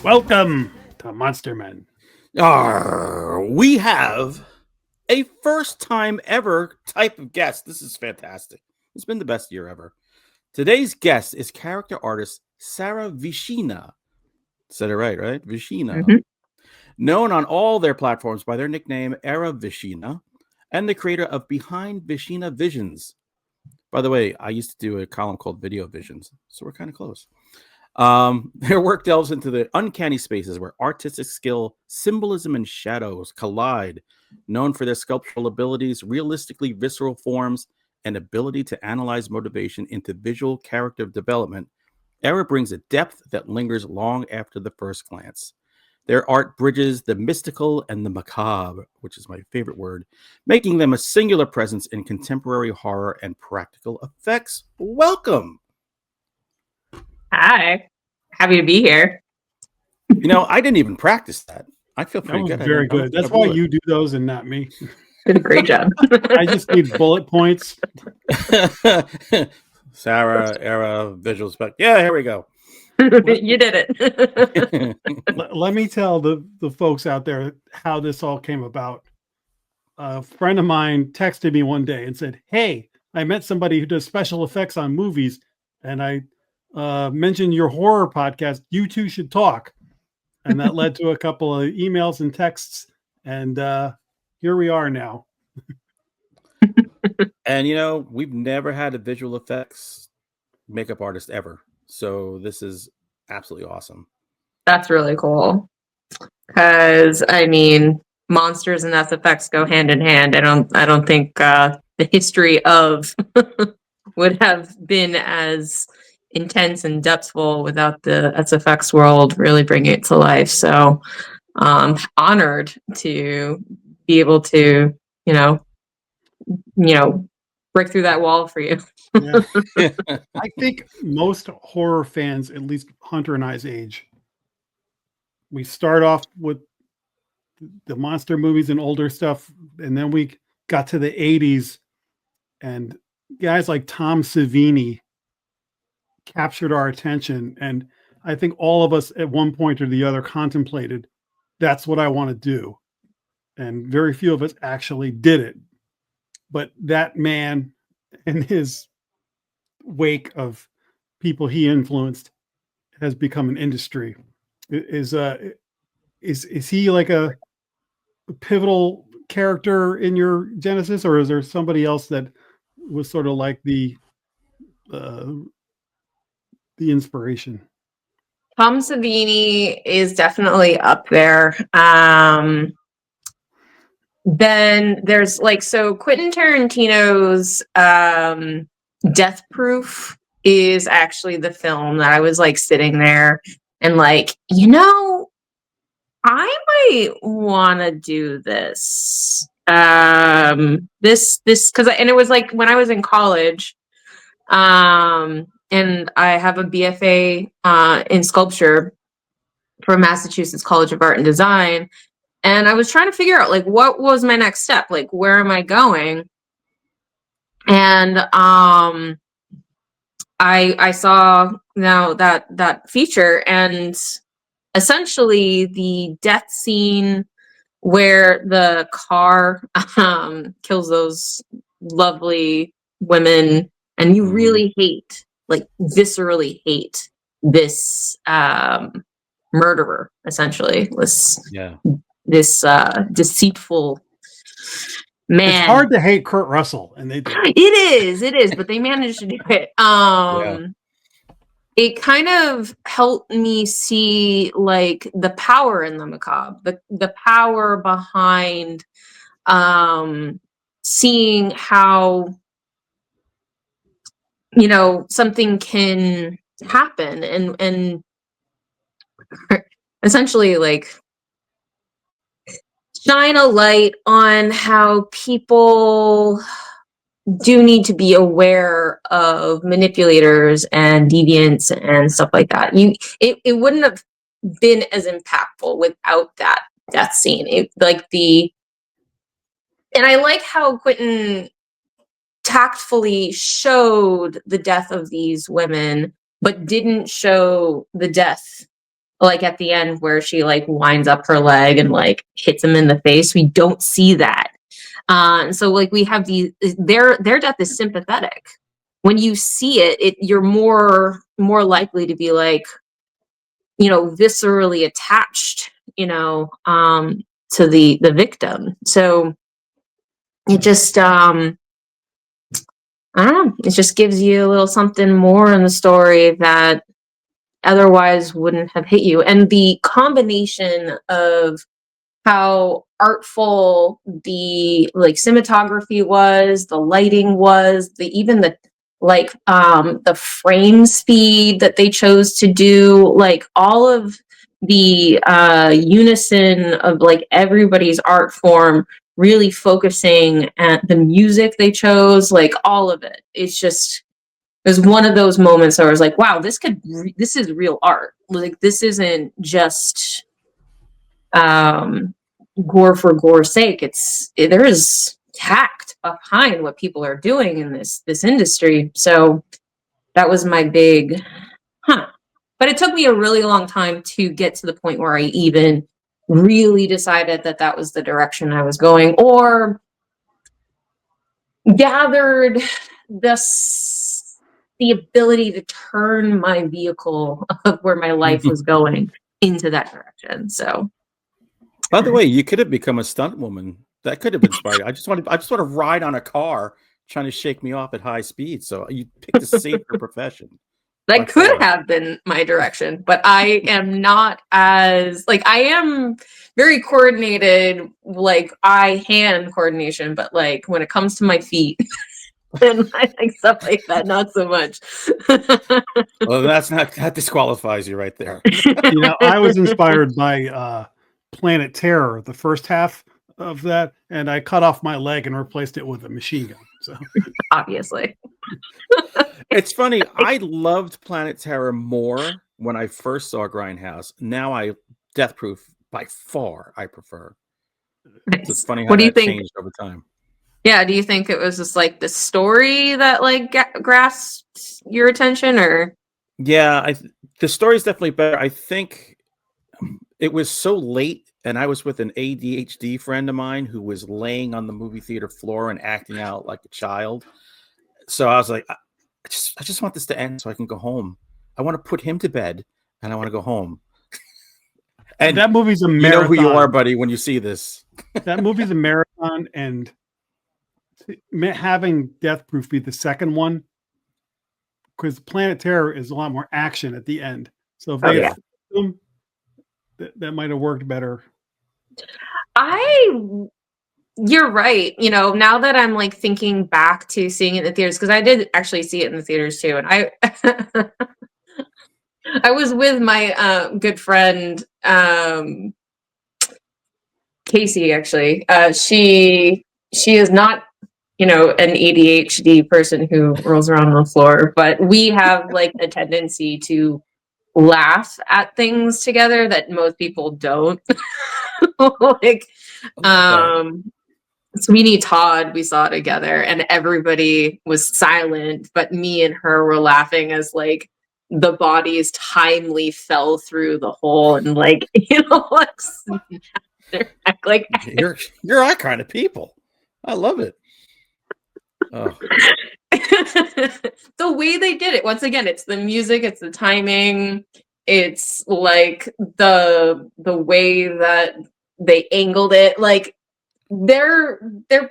Welcome to Monster Men. We have a first time ever type of guest. This is fantastic. It's been the best year ever. Today's guest is character artist Sarah Visina. Said it right? Visina. Mm-hmm. Known on all their platforms by their nickname Era Visina, and the creator of Behind Visina Visions. By the way, I used to do a column called Video Visions, so we're kind of close. Their work delves into the uncanny spaces where artistic skill, symbolism, and shadows collide. Known for their sculptural abilities, realistically visceral forms, and ability to analyze motivation into visual character development, Era brings a depth that lingers long after the first glance. Their art bridges the mystical and the macabre, which is my favorite word, making them a singular presence in contemporary horror and practical effects. Welcome! Hi. Happy to be here. I didn't even practice that. I feel pretty good. Very good. That's why you do those and not me. Did a great job. I just need bullet points. Sarah Era visual spec. Yeah, here we go. You did it. Let me tell the folks out there how this all came about. A friend of mine texted me one day and said, "Hey, I met somebody who does special effects on movies, and I mentioned your horror podcast. You two should talk." And that led to a couple of emails and texts, and here we are now. And we've never had a visual effects makeup artist ever, so this is absolutely awesome. That's really cool. Because Monsters and SFX go hand in hand. I don't think the history of would have been as intense and depthful without the SFX world really bringing it to life. So honored to be able to, break through that wall for you. Yeah. I think most horror fans, at least Hunter and I's age, we start off with the monster movies and older stuff, and then we got to the 80s, and guys like Tom Savini captured our attention. And I think all of us at one point or the other contemplated, that's what I want to do. And very few of us actually did it. But that man and his wake of people he influenced has become an industry. Is he like a pivotal character in your Genesis, or is there somebody else that was sort of like the inspiration? Tom Savini is definitely up there. Then there's Quentin Tarantino's Death Proof is actually the film that I was sitting there and I might want to do this. This because it was when I was in college, and I have a BFA in sculpture from Massachusetts College of Art and Design. And I was trying to figure out what was my next step? Where am I going? And I saw now that feature, and essentially the death scene where the car kills those lovely women, and you really hate, viscerally hate this murderer, essentially. This deceitful man. It's hard to hate Kurt Russell, and they do. It is, but they managed to do it. It kind of helped me see the power in the macabre, the power behind seeing how something can happen, and essentially shine a light on how people do need to be aware of manipulators and deviants and stuff like that. It wouldn't have been as impactful without that death scene. And I like how Quentin tactfully showed the death of these women, but didn't show the death like at the end where she like winds up her leg and like hits him in the face. We don't see that. And so like we have their death is sympathetic. When you see it, you're more likely to be like, you know, viscerally attached, you know, to the victim. So it just I don't know, it just gives you a little something more in the story that otherwise wouldn't have hit you. And the combination of how artful the like cinematography was, the lighting was, even the like the frame speed that they chose to do, like all of the unison of like everybody's art form really focusing at the music they chose, like all of it. It's just, it was one of those moments where I was like, wow, this is real art. Like this isn't just gore for gore's sake. There is tact behind what people are doing in this industry. So that was my big but it took me a really long time to get to the point where I even really decided that was the direction I was going, or gathered the ability to turn my vehicle of where my life was going into that direction. So, by the way, you could have become a stunt woman. That could have inspired you. I just want to ride on a car trying to shake me off at high speed. So you picked a safer profession. That could have been my direction, but I am not as, like, I am very coordinated, like eye-hand coordination, but like when it comes to my feet and I think stuff like that, not so much. Well, that disqualifies you right there. You know, I was inspired by Planet Terror, the first half of that, and I cut off my leg and replaced it with a machine gun. So obviously. It's funny. I loved Planet Terror more when I first saw Grindhouse. Now Death Proof by far I prefer. Nice. So it's funny how what do you that think changed over time. Yeah, do you think it was just like the story that like grasped your attention, or? Yeah, the story's definitely better. I think it was so late, and I was with an ADHD friend of mine who was laying on the movie theater floor and acting out like a child. So I was like, I just want this to end so I can go home. I want to put him to bed, and I want to go home. And that movie's a marathon. You know who you are, buddy, when you see this. That movie's a marathon, and having Death Proof be the second one, because Planet Terror is a lot more action at the end. So if they had them, that might have worked better. You're right. You know, now that I'm like thinking back to seeing it in the theaters, because I did actually see it in the theaters too, and I was with my good friend Casey. Actually, she is not, you know, an ADHD person who rolls around on the floor, but we have like a tendency to laugh at things together that most people don't. Like, Sweeney Todd, we saw together, and everybody was silent, but me and her were laughing as like the bodies timely fell through the hole and like, you know, like you're our kind of people. I love it. Oh. The way they did it, once again, it's the music, it's the timing, it's like the way that they angled it, like they're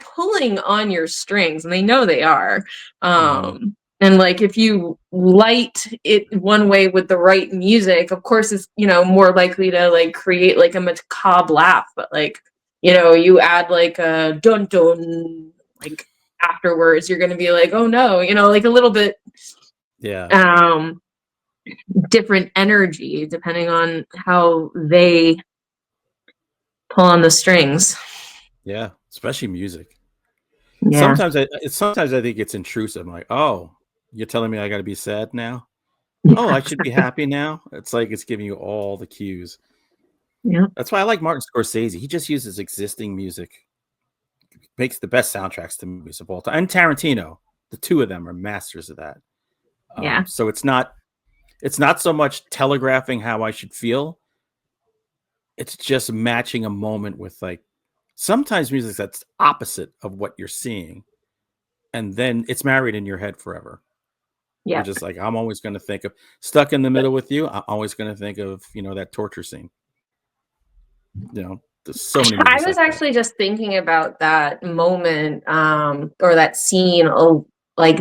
pulling on your strings, and they know they are. And like if you light it one way with the right music, of course it's, you know, more likely to like create like a macabre laugh, but like, you know, you add like a dun dun like afterwards, you're gonna be like, oh no, you know, like a little bit different energy depending on how they pull on the strings. Yeah, especially music. Yeah. Sometimes I think it's intrusive. I'm like, oh, you're telling me I got to be sad now? Oh, I should be happy now? It's like it's giving you all the cues. Yeah. That's why I like Martin Scorsese. He just uses existing music. Makes the best soundtracks to movies of all time. And Tarantino, the two of them are masters of that. Yeah. So it's not so much telegraphing how I should feel. it's just matching a moment with like sometimes music that's opposite of what you're seeing, and then it's married in your head forever. Yeah. You're just like, I'm always going to think of Stuck in the Middle with You. I'm always going to think of, that torture scene. There's so many movies I was like actually just thinking about that moment, or that scene, like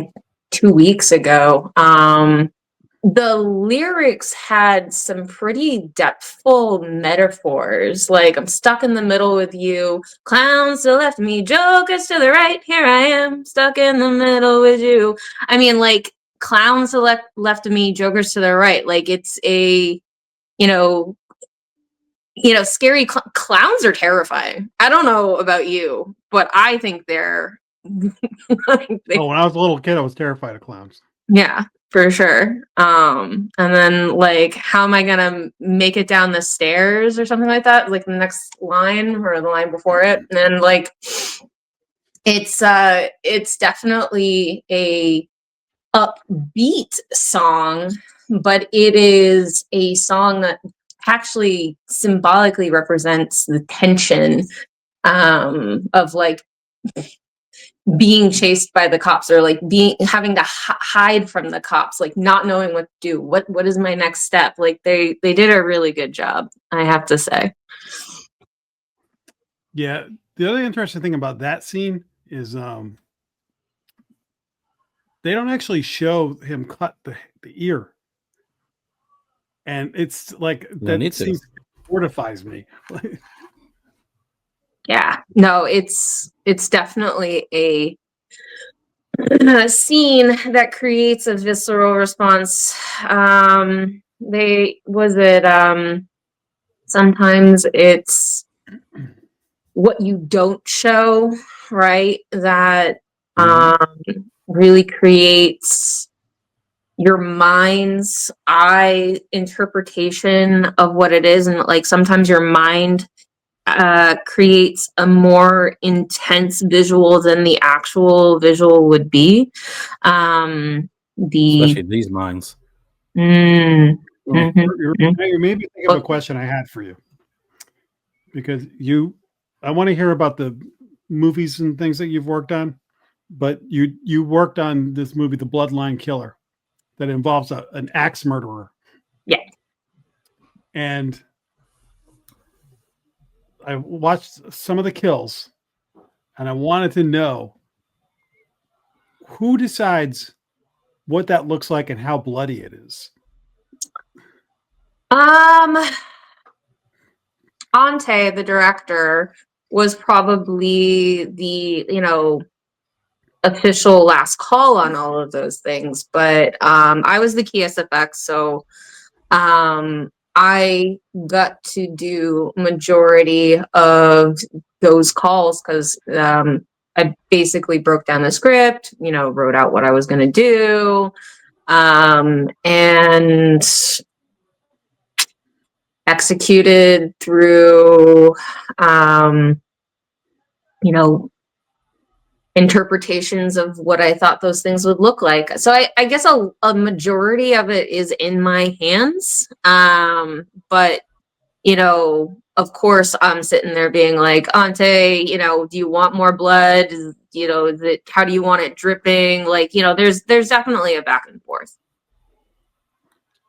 2 weeks ago. The lyrics had some pretty depthful metaphors, like I'm stuck in the middle with you, clowns to the left of me, jokers to the right, here I am, stuck in the middle with you. I mean, like, clowns to the left of me, jokers to the right. Like, it's a, scary clowns are terrifying. I don't know about you, but I think they're Oh, when I was a little kid, I was terrified of clowns. yeah, for sure. And then like, how am I gonna make it down the stairs or something like that? Like the next line or the line before it. And then like it's definitely a upbeat song, but it is a song that actually symbolically represents the tension of like being chased by the cops, or like having to hide from the cops, like not knowing what to do. What is my next step? Like they did a really good job, I have to say. Yeah. The other interesting thing about that scene is they don't actually show him cut the ear. And it's like that scene fortifies me. Yeah, no, it's definitely a scene that creates a visceral response. Sometimes it's what you don't show, right? That really creates your mind's eye interpretation of what it is. And like sometimes your mind creates a more intense visual than the actual visual would be. Especially these minds. You made me think of a question I had for you, because I want to hear about the movies and things that you've worked on, but you worked on this movie, The Bloodline Killer, that involves an axe murderer. Yeah. And I watched some of the kills, and I wanted to know who decides what that looks like and how bloody it is. Ante, the director, was probably the, official last call on all of those things. But I was the key SFX, so I got to do majority of those calls because I basically broke down the script, wrote out what I was going to do, and executed through, interpretations of what I thought those things would look like. So I guess a majority of it is in my hands. But, of course, I'm sitting there being like, Ante, do you want more blood? How do you want it dripping? Like, there's definitely a back and forth.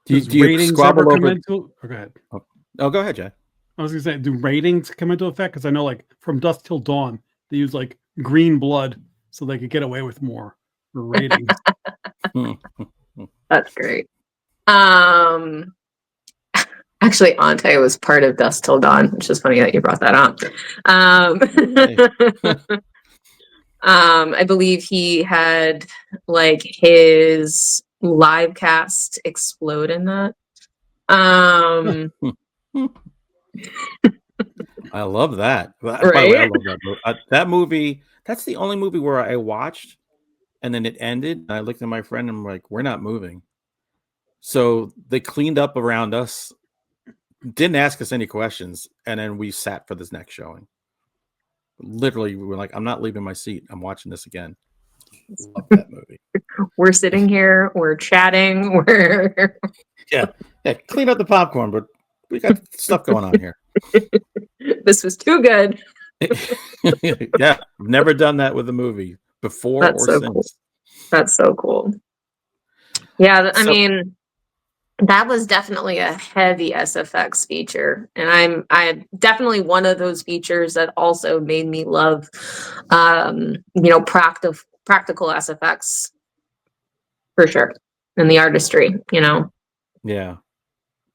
Do you ratings ever come into? Oh, go ahead. Oh, go ahead, Jay. I was gonna say, do ratings come into effect? Because I know, like, from Dusk Till Dawn, they use like green blood so they could get away with more ratings. That's great. Actually, Ante was part of Dusk Till Dawn, which is funny that you brought that up. I believe he had like his live cast explode in that. I love that. Right? By the way, I love that movie. That movie, that's the only movie where I watched and then it ended. And I looked at my friend and I'm like, we're not moving. So they cleaned up around us, didn't ask us any questions, and then we sat for this next showing. Literally, we were like, I'm not leaving my seat. I'm watching this again. Love that movie. We're sitting here, we're chatting, yeah, clean up the popcorn, but we got stuff going on here. This was too good. Yeah, I've never done that with a movie before That's or so since. cool. That's so cool. Yeah, I So- mean, that was definitely a heavy SFX feature, and I'm definitely one of those features that also made me love, practical SFX for sure, and the artistry. Yeah.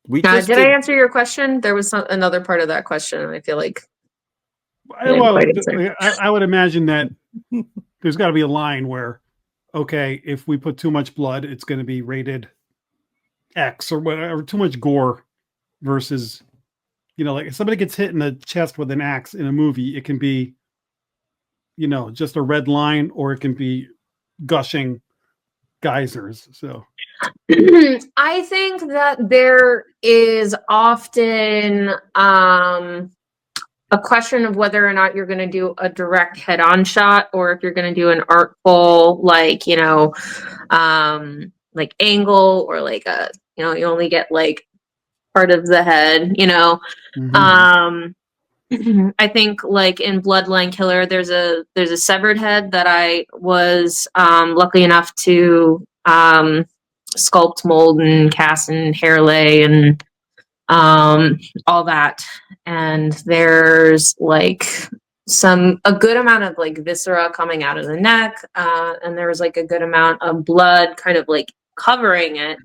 We just Did I answer your question? There was another part of that question, and I feel like I didn't Well, quite answer. I would imagine that there's got to be a line where, okay, if we put too much blood, it's going to be rated X or whatever, too much gore versus, like if somebody gets hit in the chest with an axe in a movie, it can be, just a red line or it can be gushing geysers. So I think that there is often a question of whether or not you're going to do a direct head-on shot or if you're going to do an artful, like angle or like you only get like part of the head. I think like in Bloodline Killer, there's a severed head that I was lucky enough to sculpt, mold, and cast and hair lay and all that. And there's like a good amount of like viscera coming out of the neck, and there was like a good amount of blood kind of like covering it.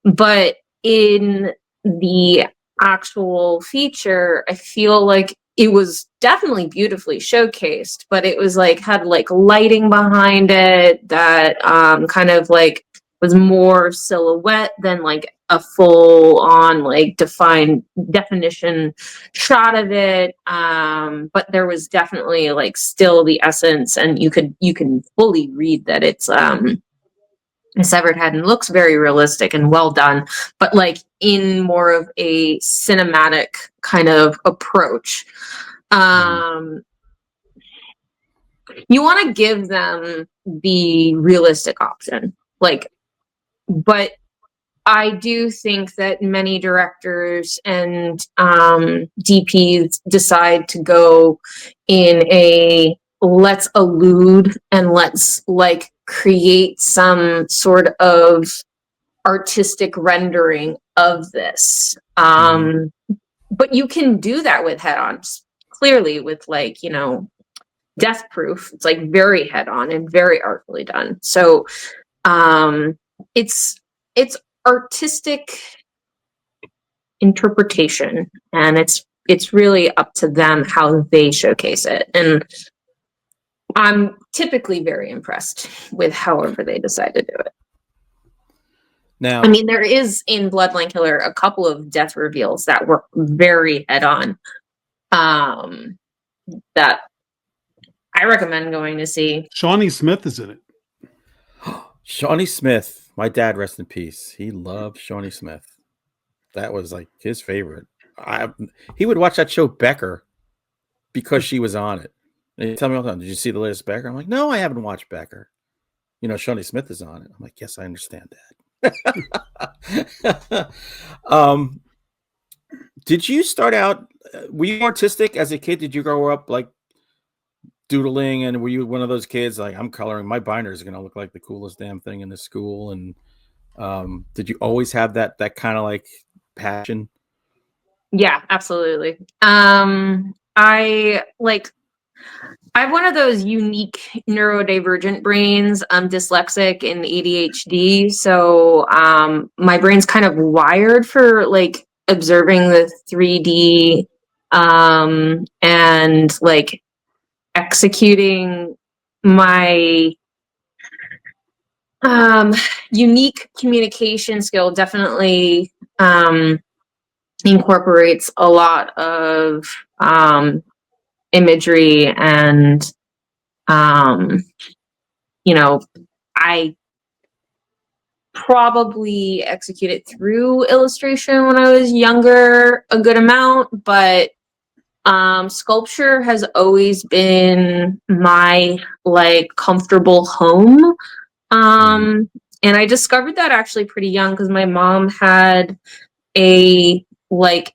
But in the actual feature, I feel like it was definitely beautifully showcased, but it was like had like lighting behind it that kind of like was more silhouette than like a full on like definition shot of it. But there was definitely like still the essence, and you can fully read that it's a severed head and looks very realistic and well done, but like in more of a cinematic kind of approach. You want to give them the realistic option, but I do think that many directors and DPs decide to go in a let's allude and let's like create some sort of artistic rendering of this. But you can do that with head-ons, clearly with like, Death Proof. It's like very head-on and very artfully done. So it's artistic interpretation, and it's really up to them how they showcase it. And I'm typically very impressed with however they decide to do it. Now, I mean, there is in Bloodline Killer a couple of death reveals that were very head-on, that I recommend going to see. Shawnee Smith is in it. Shawnee Smith, my dad, rest in peace. He loved Shawnee Smith. That was like his favorite. He would watch that show Becker because she was on it. And he'd tell me all the time, "Did you see the latest Becker?" I'm like, "No, I haven't watched Becker. Shawnee Smith is on it." I'm like, "Yes, I understand that." Did you start out? Were you artistic as a kid? Did you grow up like doodling, and were you one of those kids like, I'm coloring, my binder is going to look like the coolest damn thing in the school? And did you always have that kind of like passion? Yeah, absolutely. I have one of those unique neurodivergent brains. I'm dyslexic and ADHD, so my brain's kind of wired for like observing the 3D and like executing my unique communication skill. Definitely incorporates a lot of imagery, and I probably executed through illustration when I was younger a good amount, but sculpture has always been my like comfortable home. And I discovered that actually pretty young because my mom had a like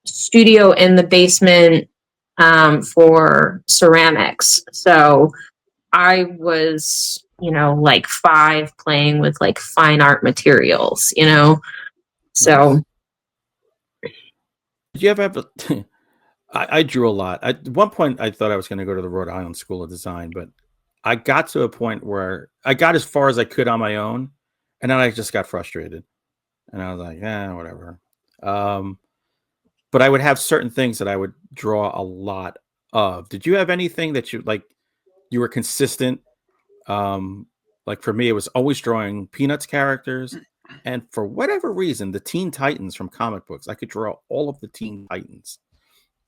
studio in the basement for ceramics. So I was, like 5 playing with like fine art materials, So Nice. Did you ever have a I drew a lot. At one point, I thought I was going to go to the Rhode Island School of Design, but I got to a point where I got as far as I could on my own, and then I just got frustrated, and I was like, "Yeah, whatever." Um, but I would have certain things that I would draw a lot of. Did you have anything that you like? You were consistent. Um, like for me, it was always drawing Peanuts characters, and for whatever reason, the Teen Titans from comic books, I could draw all of the Teen Titans.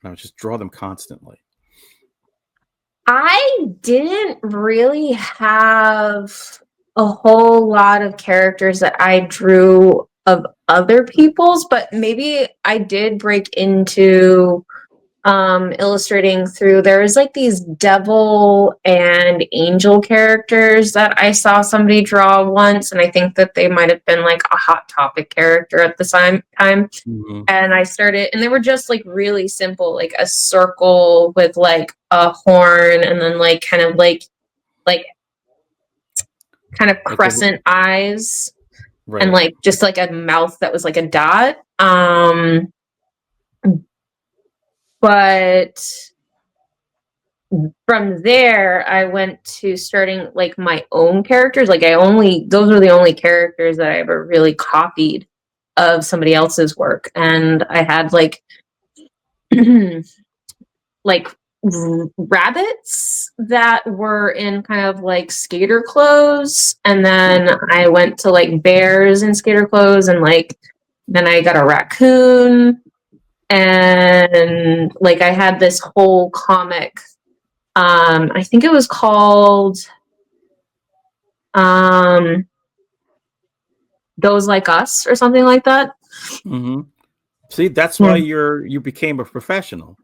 And I would just draw them constantly. I didn't really have a whole lot of characters that I drew of other people's, but maybe I did break into illustrating through there's like these devil and angel characters that I saw somebody draw once, and I think that they might have been like a Hot Topic character at the time. Mhm. And I started, and they were just like really simple, like a circle with like a horn, and then like kind of Like crescent eyes, and right. like just like a mouth that was like a dot. But from there, I went to starting like my own characters. Like those were the only characters that I ever really copied of somebody else's work, and I had like like rabbits that were in kind of like skater clothes, and then I went to like bears in skater clothes, and like then I got a raccoon, and like I had this whole comic. I think it was called Those Like Us or something like that. Hmm. See, that's Yeah. why you became a professional.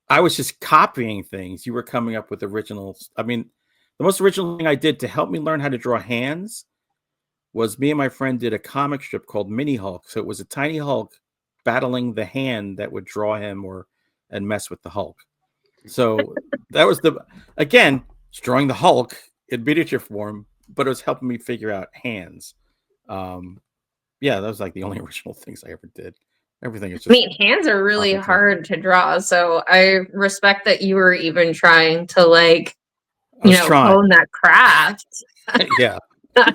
I was just copying things. You were coming up with originals. I mean, the most original thing I did to help me learn how to draw hands was me and my friend did a comic strip called Mini Hulk. So it was a tiny Hulk battling the hand that would draw him and mess with the Hulk. So that was again, it's drawing the Hulk in miniature form, but it was helping me figure out hands. Yeah, that was like the only original things I ever did. Everything is I just mean, hands are really copy. hard to draw, so I respect that you were even trying to like, I was trying. hone that craft. Yeah. I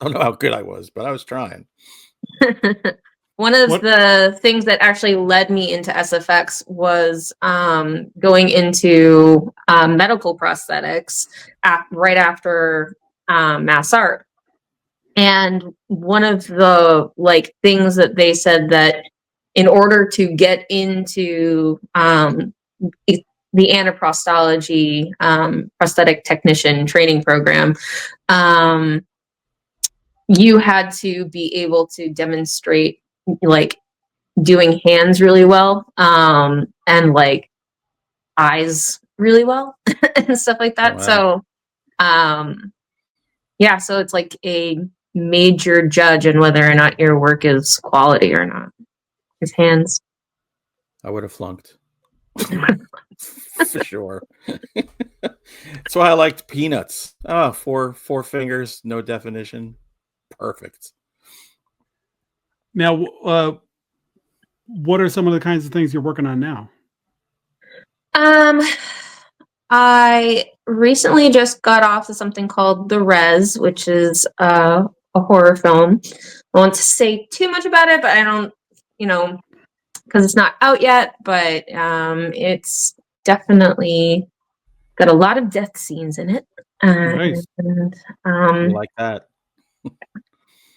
don't know how good I was, but I was trying. One of What- the things that actually led me into SFX was going into medical prosthetics right after mass art. And one of the like things that they said that in order to get into the anaprostology prosthetic technician training program, you had to be able to demonstrate like doing hands really well, and like eyes really well and stuff like that. Wow. So yeah, so it's like a major judge in whether or not your work is quality or not. His hands. I would have flunked. For sure. That's why I liked Peanuts. Oh, four fingers, no definition. Perfect. Now, what are some of the kinds of things you're working on now? I recently just got off of something called The Res, which is a horror film. I won't say too much about it, but I don't, because it's not out yet, but it's definitely got a lot of death scenes in it. Nice. And I like that.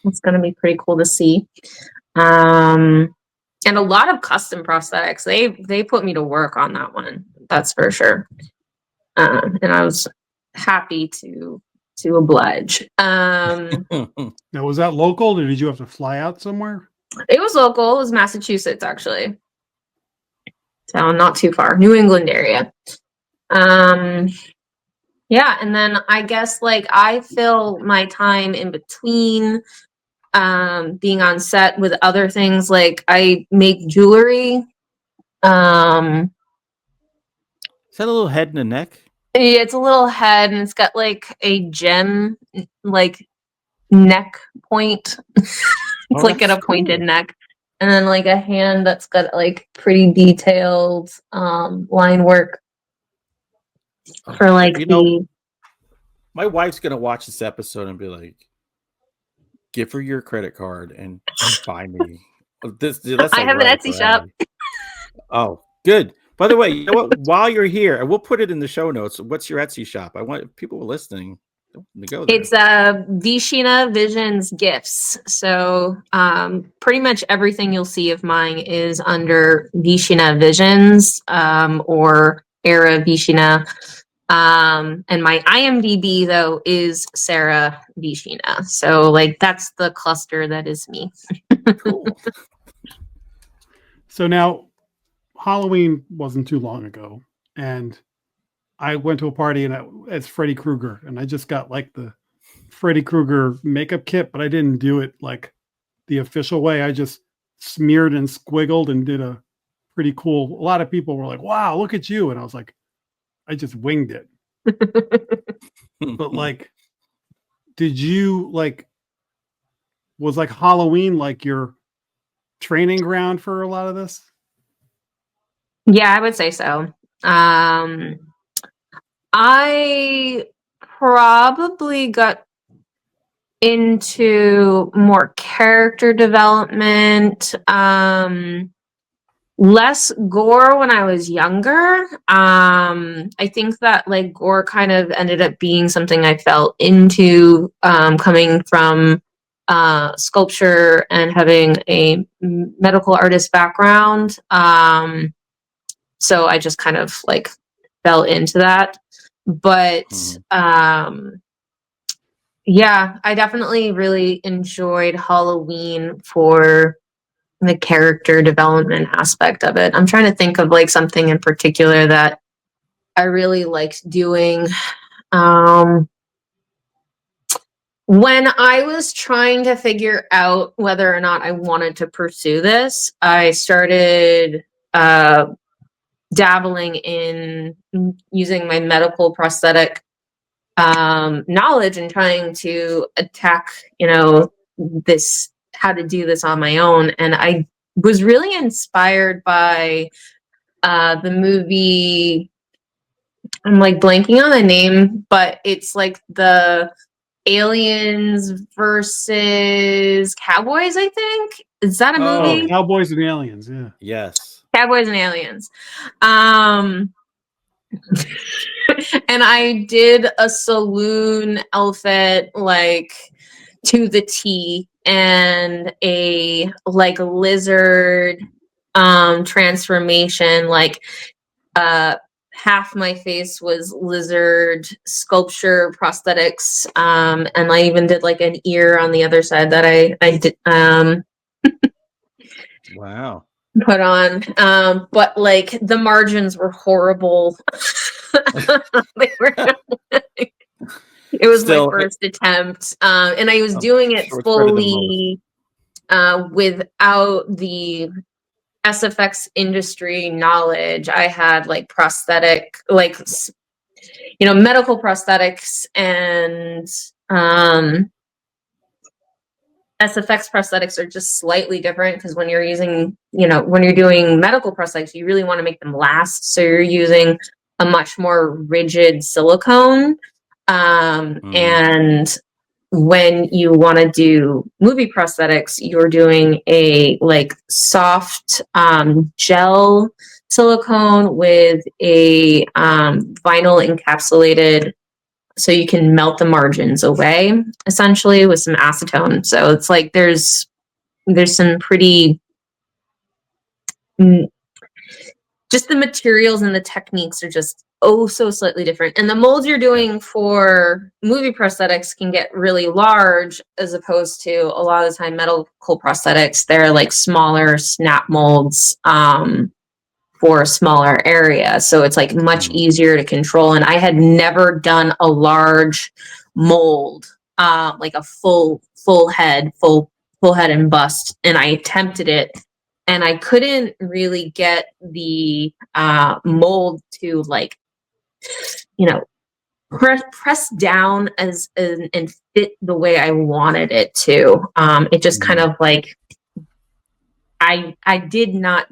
it's going to be pretty cool to see. And a lot of custom prosthetics. They put me to work on that one. That's for sure. And I was happy to oblige. Now, was that local, or did you have to fly out somewhere? It was local. It was Massachusetts, actually. So not too far. New England area. Yeah, and then I guess like I fill my time in between being on set with other things. Like I make jewelry. Is that a little head and a neck? It's a little head and it's got like a gem like neck point. It's like got a pointed neck. And then like a hand that's got like pretty detailed line work for like my wife's gonna watch this episode and be like, give her your credit card and buy me this. That's I have an Etsy shop. Oh, good. By the way, you know what? While you're here, and we'll put it in the show notes. What's your Etsy shop? I want people listening to go there. It's Visina Visions Gifts. So pretty much everything you'll see of mine is under Visina Visions or Era Visina. And my IMDb though is Sarah Visina. So like that's the cluster that is me. Cool. So now Halloween wasn't too long ago, and I went to a party and as Freddy Krueger, and I just got like the Freddy Krueger makeup kit, but I didn't do it like the official way. I just smeared and squiggled and did a pretty cool. A lot of people were like, "Wow, look at you!" And I was like, I just winged it. But like, did you like? Was like Halloween like your training ground for a lot of this? Yeah, I would say so. I probably got into more character development, less gore when I was younger. I think that like gore kind of ended up being something I fell into, coming from sculpture and having a medical artist background. So I just kind of like fell into that. But yeah, I definitely really enjoyed Halloween for the character development aspect of it. I'm trying to think of like something in particular that I really liked doing. When I was trying to figure out whether or not I wanted to pursue this, I started dabbling in using my medical prosthetic knowledge and trying to attack, this, how to do this on my own. And I was really inspired by the movie. I'm like blanking on the name, but it's like the Aliens versus Cowboys, I think. Is that a movie? Oh, Cowboys and Aliens, yeah. Yes. Cowboys and Aliens. And I did a saloon outfit like to the T, and a like lizard transformation, like half my face was lizard sculpture prosthetics, and I even did like an ear on the other side that I did Wow. put on, but like the margins were horrible. It was still my first attempt, and I was doing it fully without the SFX industry knowledge. I had like prosthetic, like medical prosthetics and SFX prosthetics are just slightly different, because when you're using, when you're doing medical prosthetics, you really want to make them last. So you're using a much more rigid silicone. And when you want to do movie prosthetics, you're doing a like soft gel silicone with a vinyl encapsulated, so you can melt the margins away, essentially, with some acetone. So it's like there's some pretty just the materials and the techniques are just so slightly different. And the molds you're doing for movie prosthetics can get really large, as opposed to a lot of the time medical prosthetics, they're like smaller snap molds for a smaller area. So it's like much easier to control. And I had never done a large mold, like a full head, full full head and bust, and I attempted it, and I couldn't really get the mold to like, you know, press down and fit the way I wanted it to. It just kind of like, I did not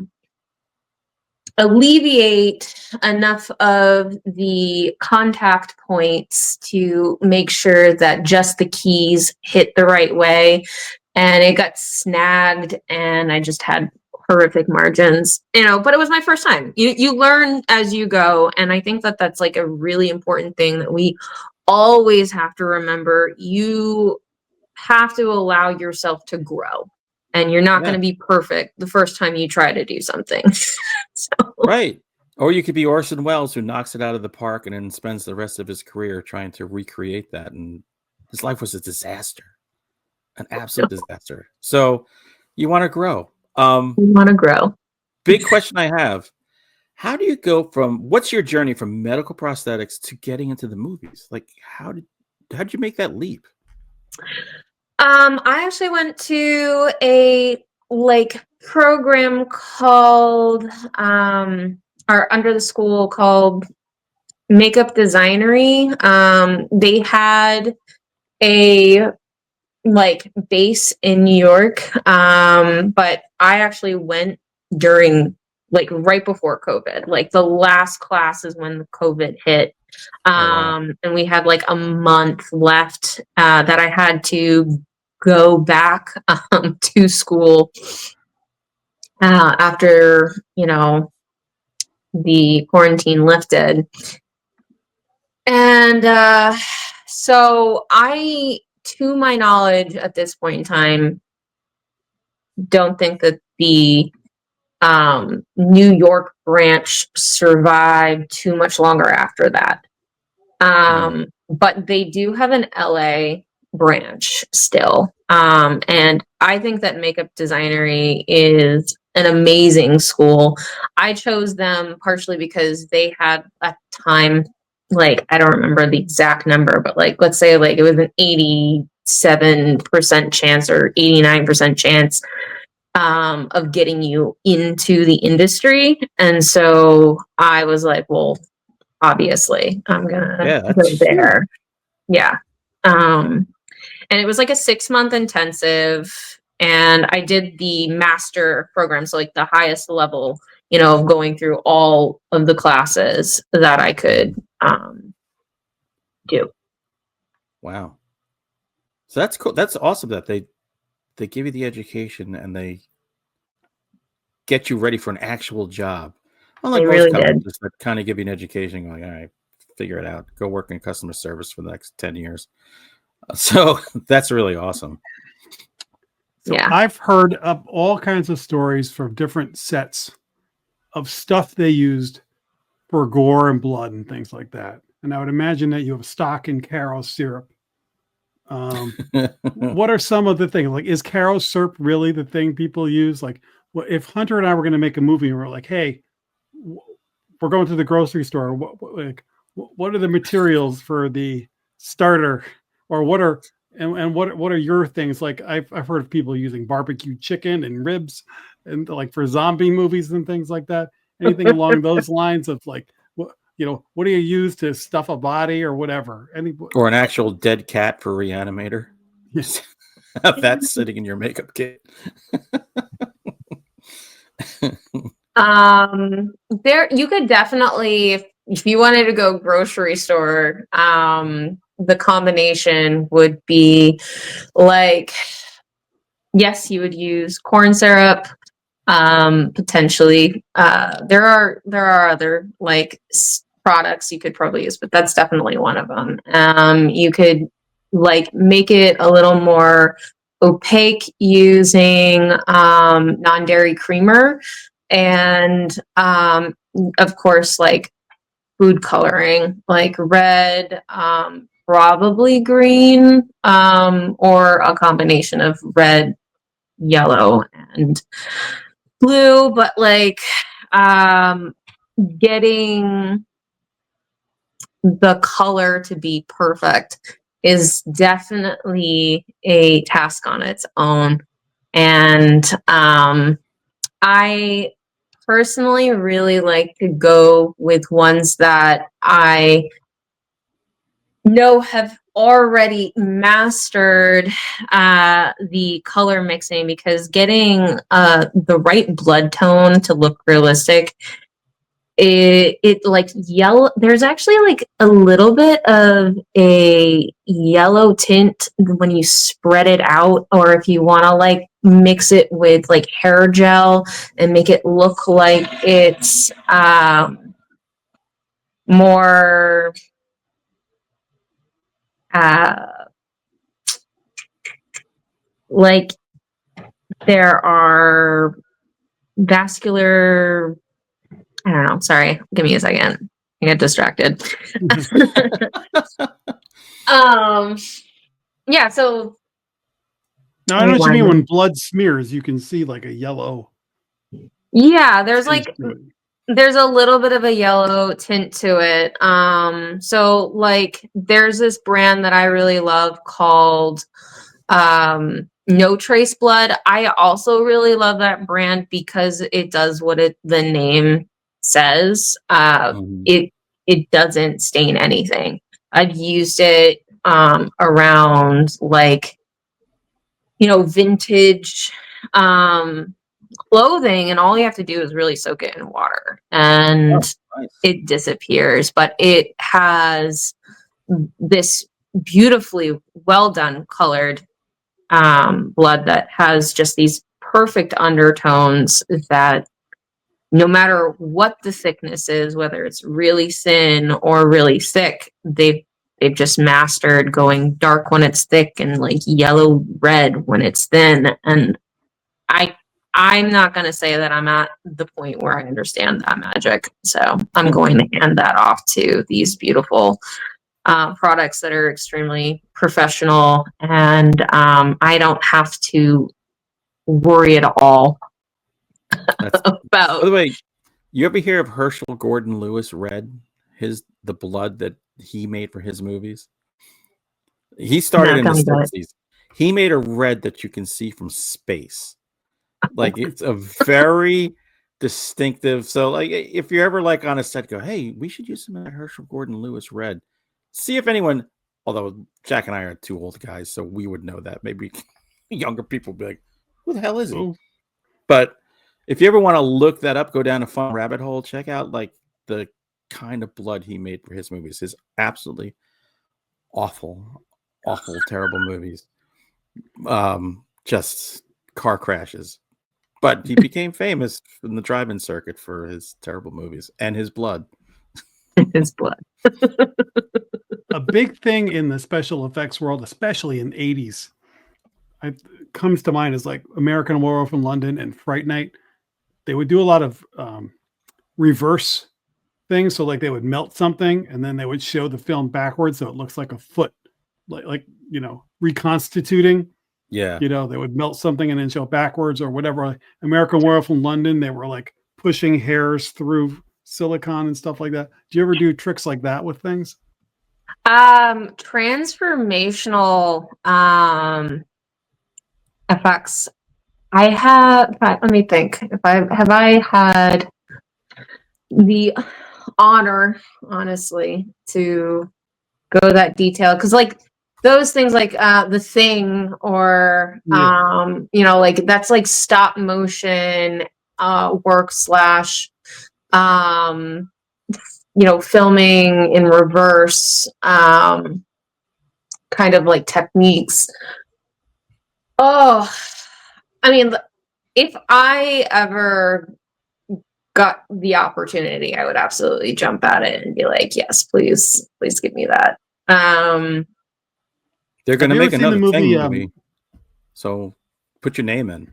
alleviate enough of the contact points to make sure that just the keys hit the right way, and it got snagged, and I just had horrific margins, but it was my first time. You learn as you go, and I think that that's like a really important thing that we always have to remember. You have to allow yourself to grow, and you're not going to be perfect the first time you try to do something. Right. Or you could be Orson Welles, who knocks it out of the park and then spends the rest of his career trying to recreate that. And his life was a disaster, an absolute disaster. So you want to grow. You want to grow. Big question I have. How do you go what's your journey from medical prosthetics to getting into the movies? Like, how did you make that leap? I actually went to a program called or under the school called Makeup Designery. They had a base in New York, but I actually went during right before COVID. The last class is when the COVID hit. And we had a month left that I had to go back to school after the quarantine lifted. And so I, to my knowledge at this point in time, don't think that the New York branch survived too much longer after that. But they do have an LA branch still. And I think that Makeup Designery is an amazing school. I chose them partially because they had a time, I don't remember the exact number, but let's say it was an 87% chance or 89% chance of getting you into the industry. And so I was like, well, obviously I'm gonna go there. Yeah. And it was a 6-month intensive, and I did the master program, so the highest level, going through all of the classes that I could do. Wow. So that's cool. That's awesome that they give you the education and they get you ready for an actual job. Unlike most colleges that kind of give you an education, all right, figure it out. Go work in customer service for the next 10 years. So that's really awesome. So yeah. I've heard of all kinds of stories from different sets of stuff they used for gore and blood and things like that. And I would imagine that you have stock in Caro syrup. What are some of the things? Is Caro syrup really the thing people use? If Hunter and I were going to make a movie and we're like, hey, we're going to the grocery store. What are the materials for the starter? Or what are your things? I've heard of people using barbecue chicken and ribs and for zombie movies and things like that. Anything along those lines of what do you use to stuff a body or whatever? Or an actual dead cat for Reanimator. Yes. That's sitting in your makeup kit. There you could definitely, if you wanted to go grocery store, the combination would be yes, you would use corn syrup, potentially. There are other products you could probably use, but that's definitely one of them. You could make it a little more opaque using non-dairy creamer, and of course food coloring, red, probably green, or a combination of red, yellow, and blue. But getting the color to be perfect is definitely a task on its own. And I personally really like to go with ones that I know have already mastered the color mixing, because getting the right blood tone to look realistic, it like yellow, there's actually like a little bit of a yellow tint when you spread it out, or if you want to like mix it with like hair gel and make it look like it's more like there are vascular, I don't know, sorry, give me a second, I get distracted. Yeah, so now I know what you mean. When blood smears, you can see like a yellow. Yeah, there's like there's a little bit of a yellow tint to it. So like there's this brand that I really love called No Trace Blood. I also really love that brand because it does what the name says. It doesn't stain anything. I've used it around like, you know, vintage clothing, and all you have to do is really soak it in water and it disappears. But it has this beautifully well done colored blood that has just these perfect undertones that no matter what the thickness is, whether it's really thin or really thick, they've just mastered going dark when it's thick and like yellow red when it's thin. And I'm not going to say that I'm at the point where I understand that magic. So I'm going to hand that off to these beautiful products that are extremely professional, and I don't have to worry at all about. By the way, you ever hear of Herschel Gordon Lewis Red? The blood that he made for his movies. He started in the 60s. He made a red that you can see from space. Like it's a very distinctive. So like if you're ever like on a set, go, hey, we should use some of that Herschel Gordon Lewis red. See if anyone, although Jack and I are two old guys, so we would know that. Maybe younger people would be like, who the hell is he? Oh. But if you ever want to look that up, go down a fun rabbit hole, check out like the kind of blood he made for his movies. His absolutely awful, terrible movies. Just car crashes. But he became famous in the drive-in circuit for his terrible movies and his blood. His blood. A big thing in the special effects world, especially in the 80s, comes to mind is like American Werewolf in London and Fright Night. They would do a lot of reverse things. So like they would melt something and then they would show the film backwards so it looks like a foot, like you know, reconstituting. Yeah. You know, they would melt something and then show backwards or whatever. American Werewolf in London, they were like pushing hairs through silicone and stuff like that. Do you ever do tricks like that with things? Transformational effects. I have, let me think. I had the honor, honestly, to go that detail, because like those things like The Thing or you know, like that's like stop motion work / you know, filming in reverse kind of like techniques. Oh, I mean, if I ever got the opportunity, I would absolutely jump at it and be like, yes, please give me that. They're going to make another movie, so put your name in.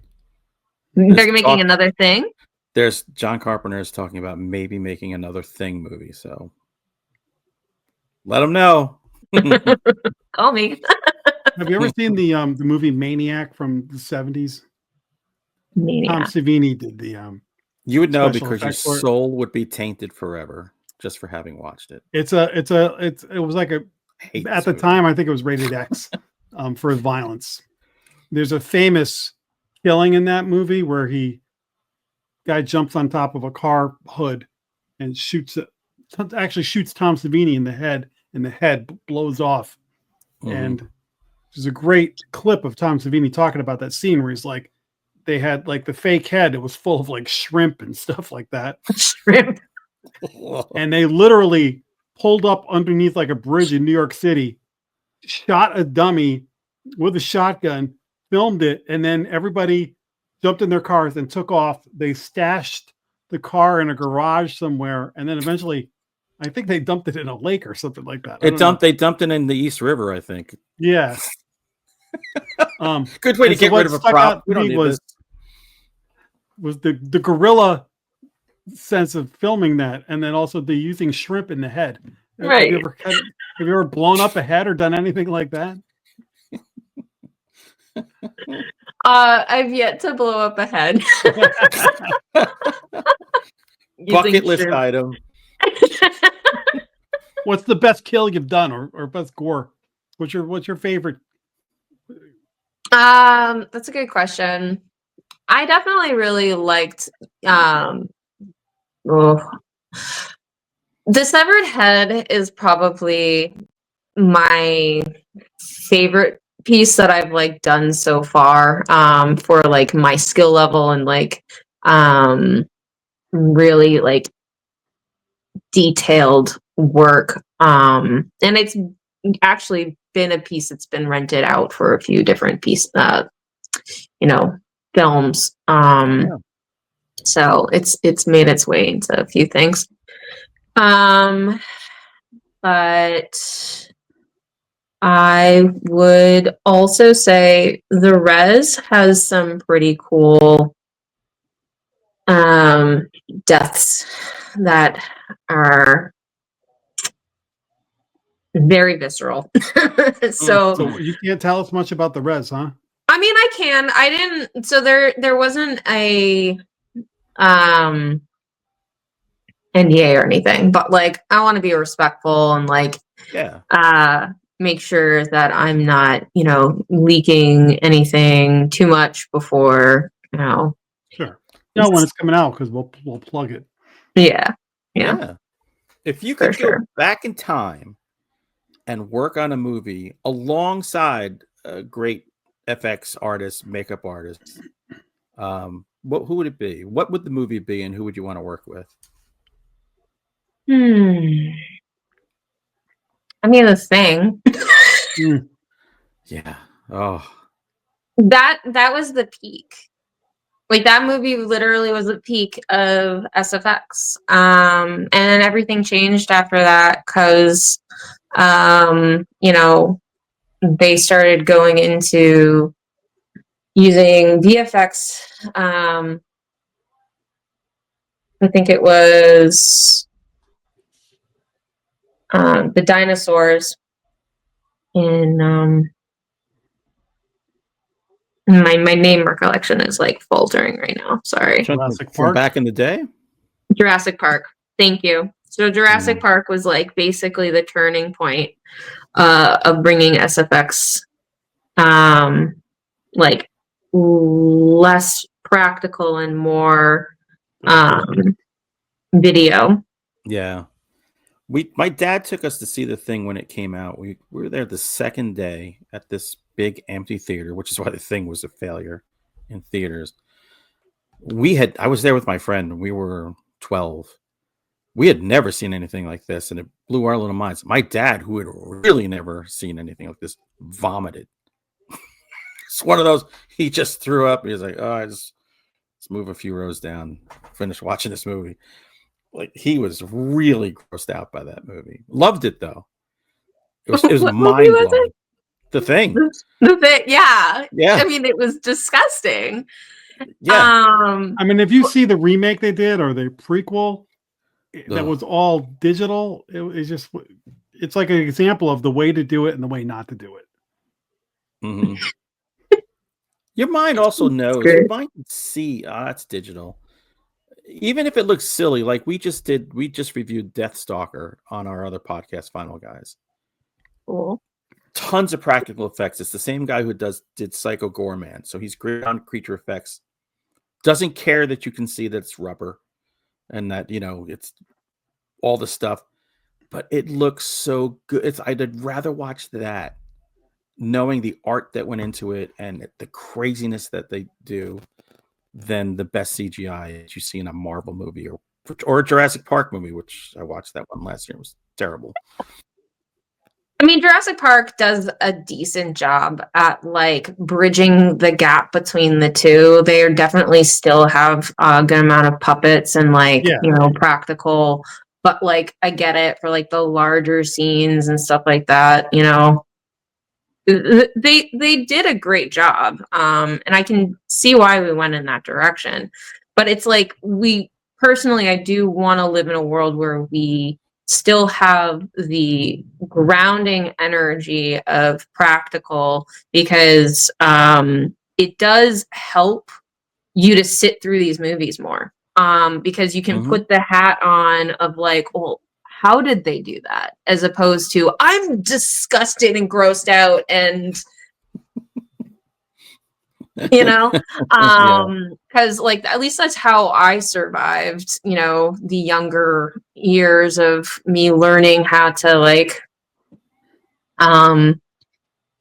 They're making another Thing? There's John Carpenter is talking about maybe making another Thing movie, so let them know. Call me. Have you ever seen the movie Maniac from the 70s? Maniac. Tom Savini did the you would know because your soul would be tainted forever just for having watched it. It was like at the time I think it was rated X for violence. There's a famous killing in that movie where guy jumps on top of a car hood and actually shoots Tom Savini in the head, and the head blows off. And there's a great clip of Tom Savini talking about that scene where he's like, they had like the fake head, it was full of like shrimp and stuff like that. Shrimp. And they literally pulled up underneath like a bridge in New York City, shot a dummy with a shotgun, filmed it, and then everybody jumped in their cars and took off. They stashed the car in a garage somewhere, and then eventually, I think they dumped it in a lake or something like that. They dumped it in the East River, I think. Yeah. Good way to get rid of a prop. We don't need this. Was the guerrilla sense of filming that, and then also the using shrimp in the head. Right. Have you ever blown up a head or done anything like that? I've yet to blow up a head. Bucket list item. What's the best kill you've done, or best gore? What's your favorite? That's a good question. I definitely really liked the severed head is probably my favorite piece that I've like done so far for like my skill level and like really like detailed work. And it's actually been a piece that's been rented out for a few different films. So it's made its way into a few things. But I would also say the res has some pretty cool deaths that are very visceral. So you can't tell us much about the res, huh? I mean, I can. I didn't. So there wasn't a NDA or anything, but like I want to be respectful and like make sure that I'm not leaking anything too much before Sure. No, when it's coming out, because we'll plug it. Yeah. If you could go back in time and work on a movie alongside a great FX artist, makeup artist, who would it be? What would the movie be, and who would you want to work with? I mean, The Thing. Yeah. Oh. That was the peak. Like that movie literally was the peak of SFX. And then everything changed after that because they started going into using VFX. I think it was the dinosaurs in my name recollection is like faltering right now. Sorry. Jurassic From Park? back in the day? Jurassic Park. Thank you. So Jurassic Park was like basically the turning point of bringing SFX like less practical and more video. Yeah. My dad took us to see The Thing when it came out. We were there the second day at this big empty theater, which is why The Thing was a failure in theaters. I was there with my friend. We were 12. We had never seen anything like this, and it blew our little minds. My dad, who had really never seen anything like this, vomited. It's one of those, he just threw up. He was like, oh, let's move a few rows down, finish watching this movie. Like, he was really grossed out by that movie. Loved it, though. It was mind blowing. The Thing. The Thing, yeah. Yeah. I mean, it was disgusting. Yeah. I mean, if you see the remake they did or the prequel, that was all digital. It's like an example of the way to do it and the way not to do it. Mm-hmm. Your mind also knows. Your mind can see, it's digital. Even if it looks silly, like we just reviewed Deathstalker on our other podcast, Final Guys. Cool. tons of practical effects. It's the same guy who did Psycho Gorman, so he's great on creature effects. Doesn't care that you can see that it's rubber and that it's all the stuff, but it looks so good. I'd rather watch that, knowing the art that went into it and the craziness that they do, than the best CGI that you see in a Marvel movie or a Jurassic Park movie, which I watched that one last year. It was terrible. I mean, Jurassic Park does a decent job at like bridging the gap between the two. They definitely still have a good amount of puppets and practical, but like I get it for like the larger scenes and stuff like that. They did a great job, and I can see why we went in that direction. But it's like I do want to live in a world where we still have the grounding energy of practical, because it does help you to sit through these movies more, because you can put the hat on of like, well, how did they do that, as opposed to I'm disgusted and grossed out and because like at least that's how I survived the younger years of me learning how to like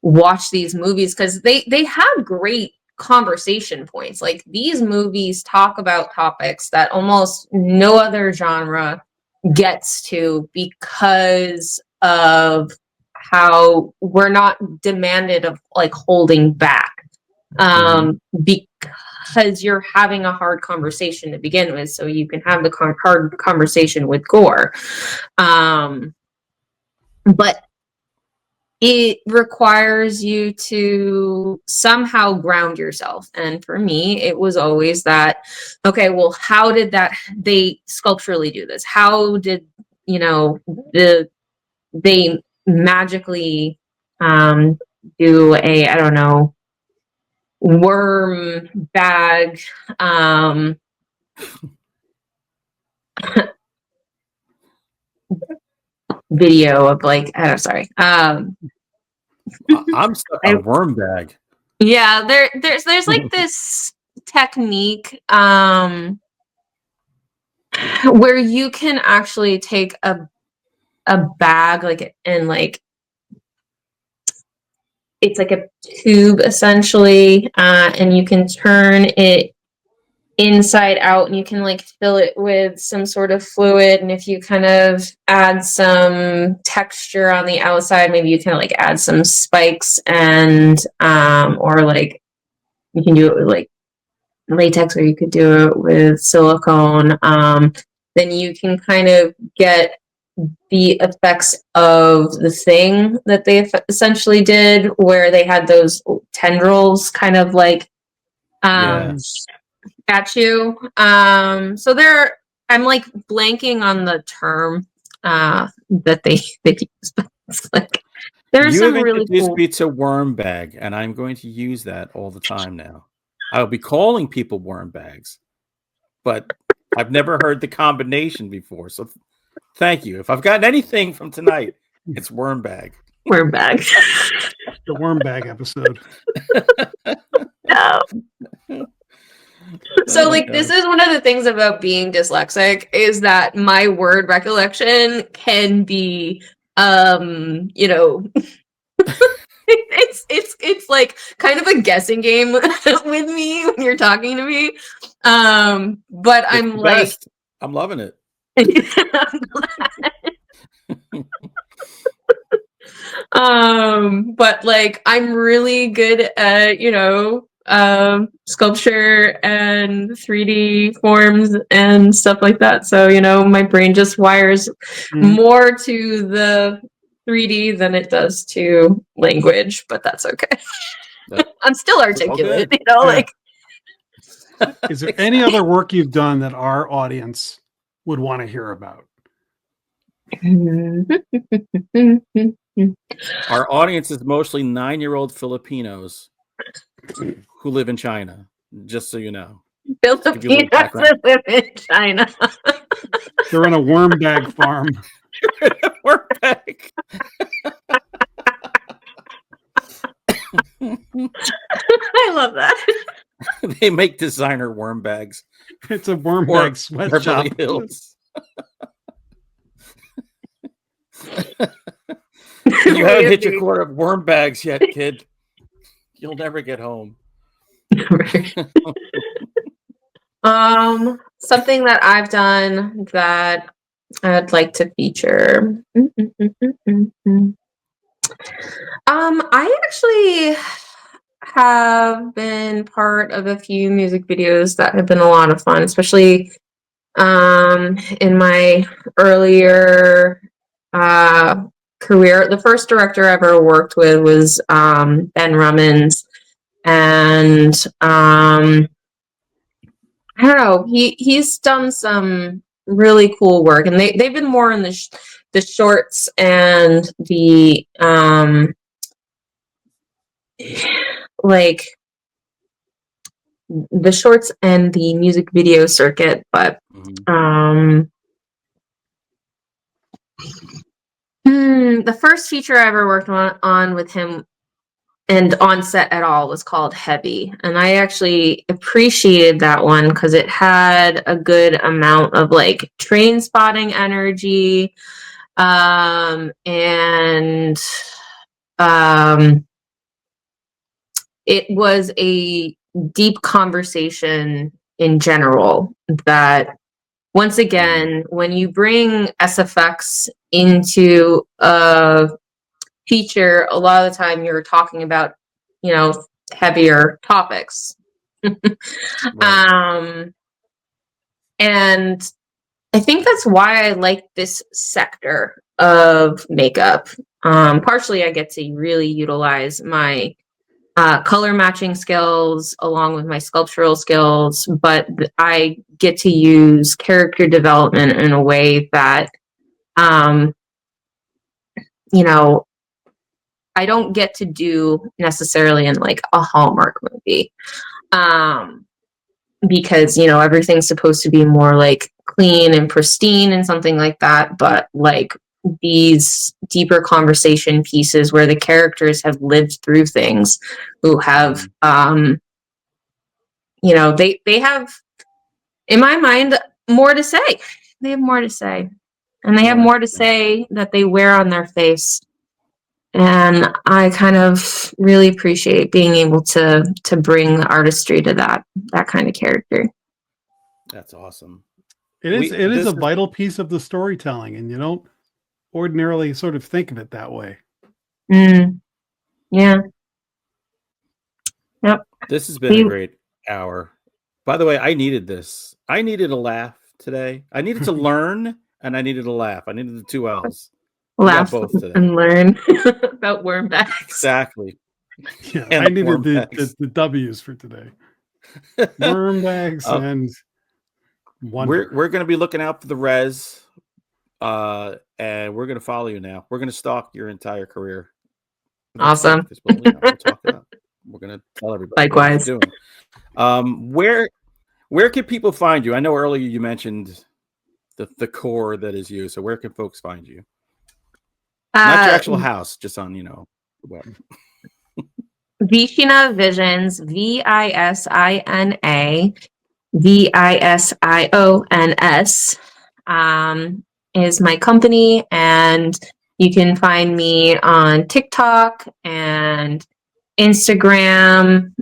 watch these movies, because they have great conversation points. Like these movies talk about topics that almost no other genre gets to, because of how we're not demanded of like holding back, because you're having a hard conversation to begin with, so you can have the hard conversation with gore, but it requires you to somehow ground yourself. And for me, it was always that, okay, well, how did they sculpturally do this? How did, they magically do I don't know, worm bag, video of like, sorry. I'm stuck on worm bag. Yeah, there's like this technique where you can actually take a bag like and like it's like a tube essentially, and you can turn it inside out and you can like fill it with some sort of fluid, and if you kind of add some texture on the outside, maybe you can like add some spikes and or like you can do it with like latex, or you could do it with silicone, then you can kind of get the effects of the thing that they essentially did, where they had those tendrils kind of like at you. So I'm like blanking on the term that they use, but it's like there's you some have really introduced cool. me to worm bag, and I'm going to use that all the time now. I'll be calling people worm bags, but I've never heard the combination before. So thank you. If I've gotten anything from tonight, it's worm bag. Worm bag. The worm bag episode. No. So like this is one of the things about being dyslexic, is that my word recollection can be it's like kind of a guessing game with me when you're talking to me, but I'm like I'm loving it. But like I'm really good at sculpture and 3D forms and stuff like that, so my brain just wires more to the 3D than it does to language, but that's okay. I'm still articulate, like. Is there any other work you've done that our audience would want to hear about? Our audience is mostly 9-year-old Filipinos who live in China, just so you know. Filipinos live in China. They're in a worm bag farm. Worm bag. They make designer worm bags. It's a worm Or bag sweatshop. Beverly Hills. You haven't hit your quarter of worm bags yet, kid. You'll never get home. Something that I've done that I'd like to feature. I actually have been part of a few music videos that have been a lot of fun, especially in my earlier career. The first director I ever worked with was Ben Rummins, and I don't know, he's done some really cool work, and they've been more in the shorts and the like the shorts and the music video circuit, but the first feature I ever worked on with him and on set at all was called Heavy, and I actually appreciated that one because it had a good amount of like train spotting energy, and it was a deep conversation in general that, once again, when you bring SFX into a feature, a lot of the time you're talking about, heavier topics. Right. And I think that's why I like this sector of makeup. Partially, I get to really utilize my color matching skills along with my sculptural skills, but I get to use character development in a way that, I don't get to do necessarily in like a Hallmark movie. Because, everything's supposed to be more like clean and pristine and something like that. But like these deeper conversation pieces where the characters have lived through things, who have, they have, in my mind, more to say. They have more to say. And they have more to say that they wear on their face. And I kind of really appreciate being able to bring the artistry to that kind of character. That's awesome. It is a vital piece of the storytelling, and you don't ordinarily sort of think of it that way. Yeah. Yep. This has been a great hour. By the way, I needed this. I needed a laugh today. I needed to learn, and I needed a laugh. I needed the 2 L's. Laugh and learn about worm bags. Exactly. Yeah, I needed the W's for today. Worm bags and wonder. We're going to be looking out for the res, and we're going to follow you now. We're going to stalk your entire career. Awesome. We'll talk about it. We're going to tell everybody. Likewise. What you're doing. Where can people find you? I know earlier you mentioned the core that is you. So where can folks find you? Not your actual house, just on, the web. Visina Visions, VISINA VISIONS, is my company, and you can find me on TikTok and Instagram,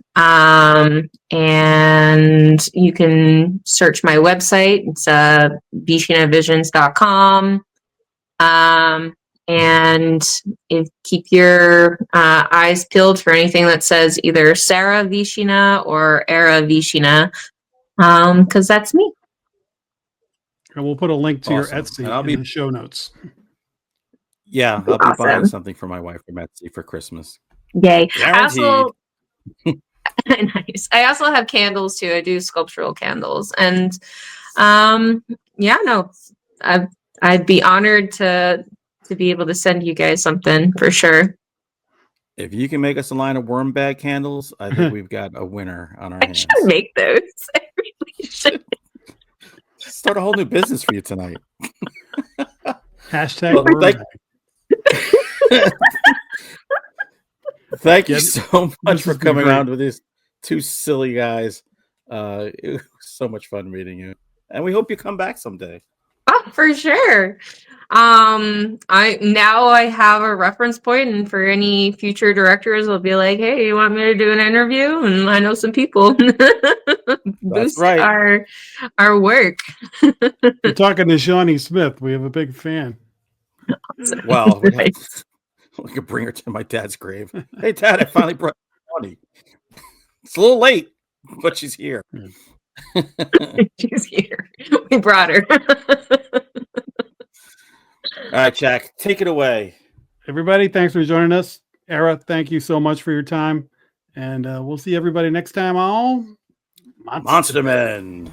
and you can search my website. It's visinavisions.com. And keep your eyes peeled for anything that says either Sarah Visina or Era Visina, because that's me. And we'll put a link to your Awesome. Etsy in the show notes. Yeah, I'll be buying something for my wife from Etsy for Christmas. Yay. Guaranteed. Nice. I also have candles too. I do sculptural candles. And I'd be honored to be able to send you guys something for sure. If you can make us a line of worm bag candles, I think we've got a winner on our hands. I should make those. I really should. Start a whole new business for you tonight. Hashtag worm bag. Thank you so much for coming around with these 2 silly guys. It was so much fun meeting you, and we hope you come back someday. Oh, for sure. I have a reference point, and for any future directors, I'll be like, "Hey, you want me to do an interview?" And I know some people. Boost right. our work. We're talking to Shawnee Smith. We have a big fan. Well, we Nice. could bring her to my dad's grave. Hey, Dad, I finally brought Shawnee. It's a little late, but she's here. She's here. We brought her. All right, Jack, take it away. Everybody, thanks for joining us. Era, thank you so much for your time. And we'll see everybody next time on Monster Men.